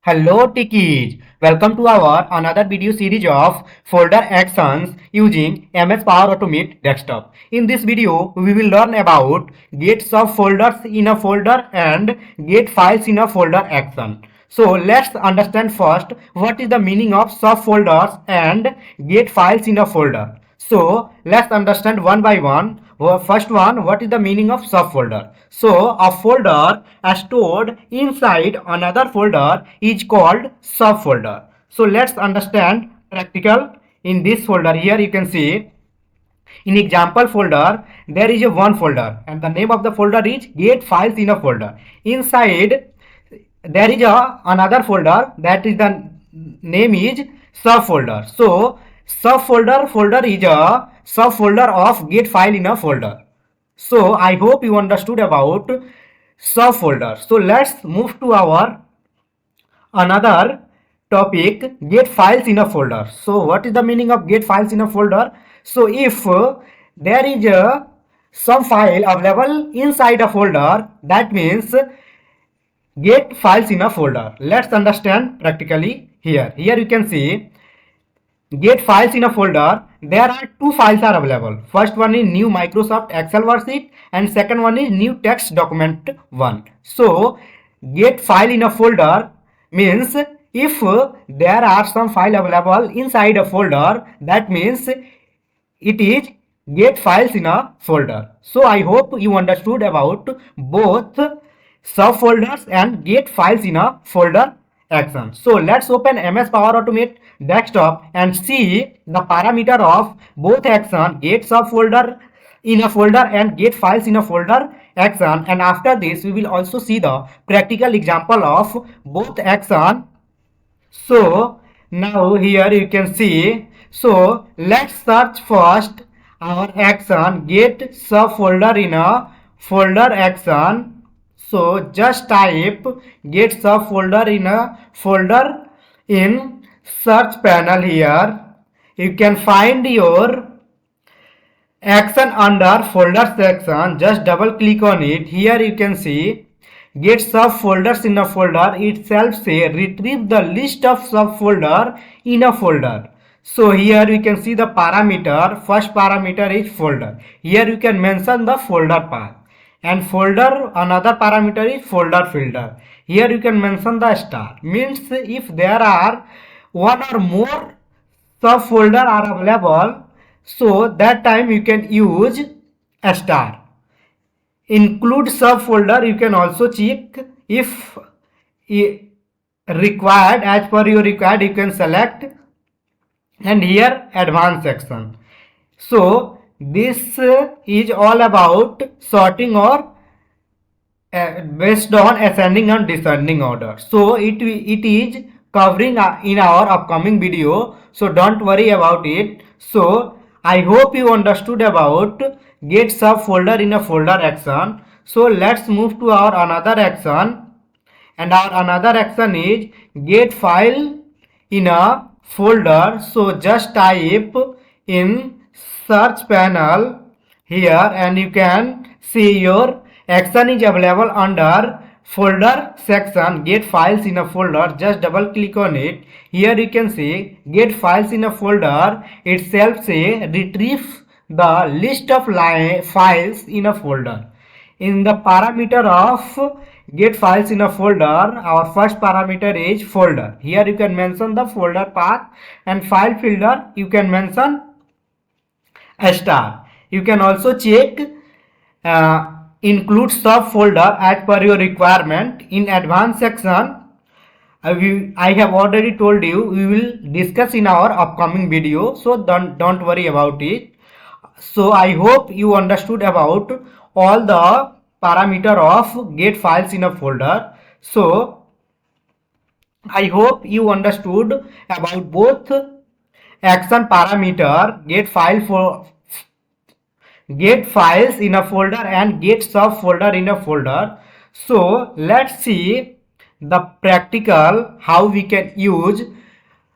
Hello Tikis, welcome to our another video series of folder actions using MS Power Automate desktop. In this video, we will learn about get subfolders in a folder and get files in a folder action. So let's understand first what is the meaning of subfolders and get files in a folder. So let's understand one by one. First one, what is the meaning of subfolder? So a folder stored inside another folder is called subfolder. So let's understand practical in this folder. Here you can see in example folder there is a one folder and the name of the folder is get files in a folder. Inside there is another folder that is the name is subfolder. So subfolder folder is a subfolder of get file in a folder. So I hope you understood about subfolder. So let's move to our another topic, get files in a folder. So what is the meaning of get files in a folder? So if there is some file available inside a folder, that means get files in a folder. Let's understand practically here. Here you can see get files in a folder. There are two files are available. First one is new Microsoft Excel worksheet and second one is new text document 1. So get file in a folder means if there are some file available inside a folder, that means it is get files in a folder. So I hope you understood about both subfolders and get files in a folder action. So let's open MS Power Automate desktop and see the parameter of both action, get subfolder in a folder and get files in a folder action, and after this we will also see the practical example of both action. So now here you can see, so let's search first our action get subfolder in a folder action. So just type get subfolder in a folder in search panel. Here you can find your action under folder section. Just double click on it. Here you can see get subfolders in a folder. Itself say retrieve the list of subfolder in a folder. So here you can see the parameter. First parameter is folder. Here you can mention the folder path. And folder, another parameter is folder filter. Here you can mention the star. Means if there are one or more subfolder are available, so that time you can use a star. Include subfolder, you can also check if required, as per your required you can select, and here advanced section. So this is all about sorting or based on ascending and descending order. So it is covering in our upcoming video, so don't worry about it. So I hope you understood about get subfolder in a folder action. So let's move to our another action, and our another action is get file in a folder. So just type in search panel here and you can see your action is available under folder section get files in a folder. Just double click on it. Here you can see get files in a folder. Itself say retrieve the list of files in a folder. In the parameter of get files in a folder, our first parameter is folder. Here you can mention the folder path, and file filter you can mention a star. You can also check include subfolder as per your requirement. In advanced section I have already told you we will discuss in our upcoming video, so don't worry about it. So I hope you understood about all the parameter of get files in a folder. So I hope you understood about both action parameter get files in a folder and get subfolder in a folder. So let's see the practical how we can use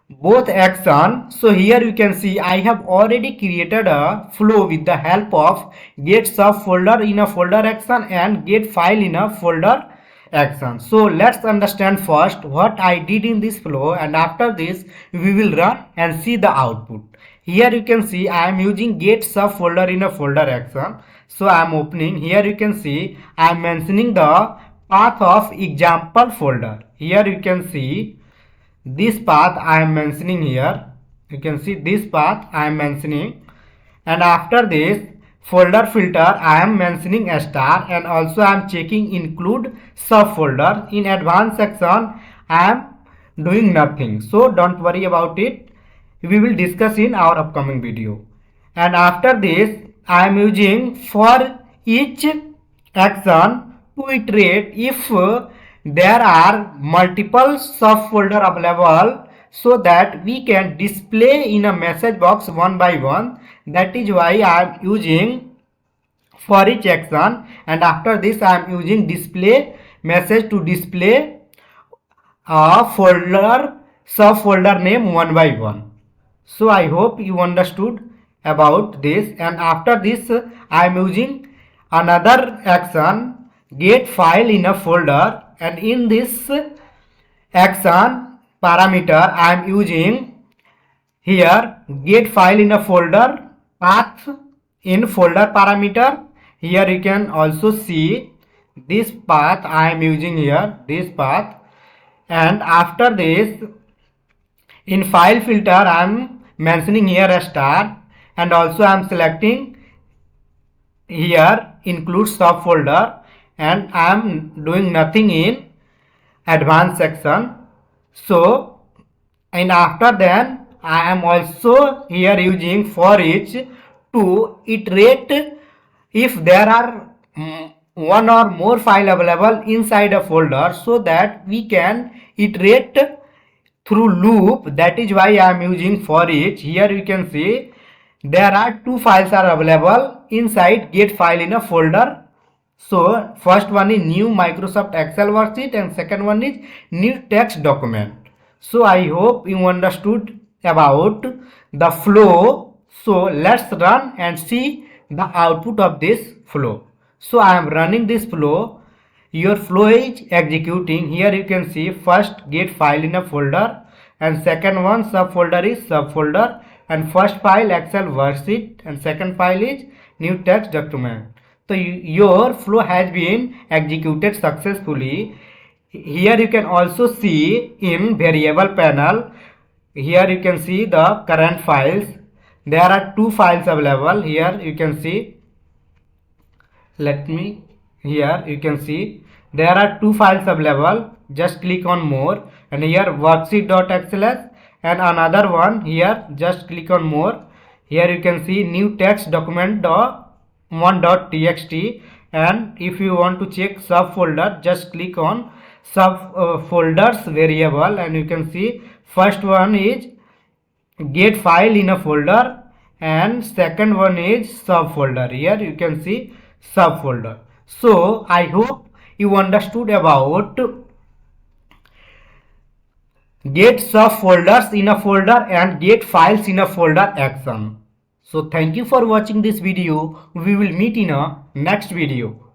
both action. So here you can see I have already created a flow with the help of get subfolder in a folder action and get file in a folder action. So let's understand first what I did in this flow, and after this we will run and see the output. Here you can see I am using get subfolder in a folder action. So I am opening. Here you can see I am mentioning the path of example folder. Here you can see this path I am mentioning here. You can see this path I am mentioning, and after this folder filter I am mentioning a star, and also I am checking include subfolder. In advanced section I am doing nothing, so don't worry about it. We will discuss in our upcoming video. And after this I am using for each action to iterate if there are multiple subfolder available, so that we can display in a message box one by one. That is why I am using for each action, and after this I am using display message to display a folder subfolder name one by one. So I hope you understood about this. And after this I am using another action get file in a folder, and in this action parameter I am using here get file in a folder path in folder parameter. Here you can also see this path I am using here, this path. And after this in file filter I am mentioning here a star, and also I am selecting here include subfolder, and I am doing nothing in advanced section. So and after then I am also here using for each to iterate if there are one or more file available inside a folder, so that we can iterate through loop. That is why I am using for each. Here you can see there are two files are available inside get file in a folder. So first one is new Microsoft Excel worksheet, and second one is new text document. So I hope you understood about the flow. So let's run and see the output of this flow. So I am running this flow. Your flow is executing. Here you can see first get file in a folder, and second one subfolder is subfolder, and first file Excel worksheet, and second file is new text document. So your flow has been executed successfully. Here you can also see in variable panel. Here you can see the current files. There are two files available. Here you can see, here you can see there are two files available. Just click on more, and here worksheet.xls, and another one here, just click on more. Here you can see new text document one.txt, and if you want to check subfolder, just click on subfolders variable, and you can see first one is get file in a folder, and second one is subfolder. Here you can see subfolder. So I hope you understood about get subfolders in a folder and get files in a folder action. So thank you for watching this video. We will meet in a next video.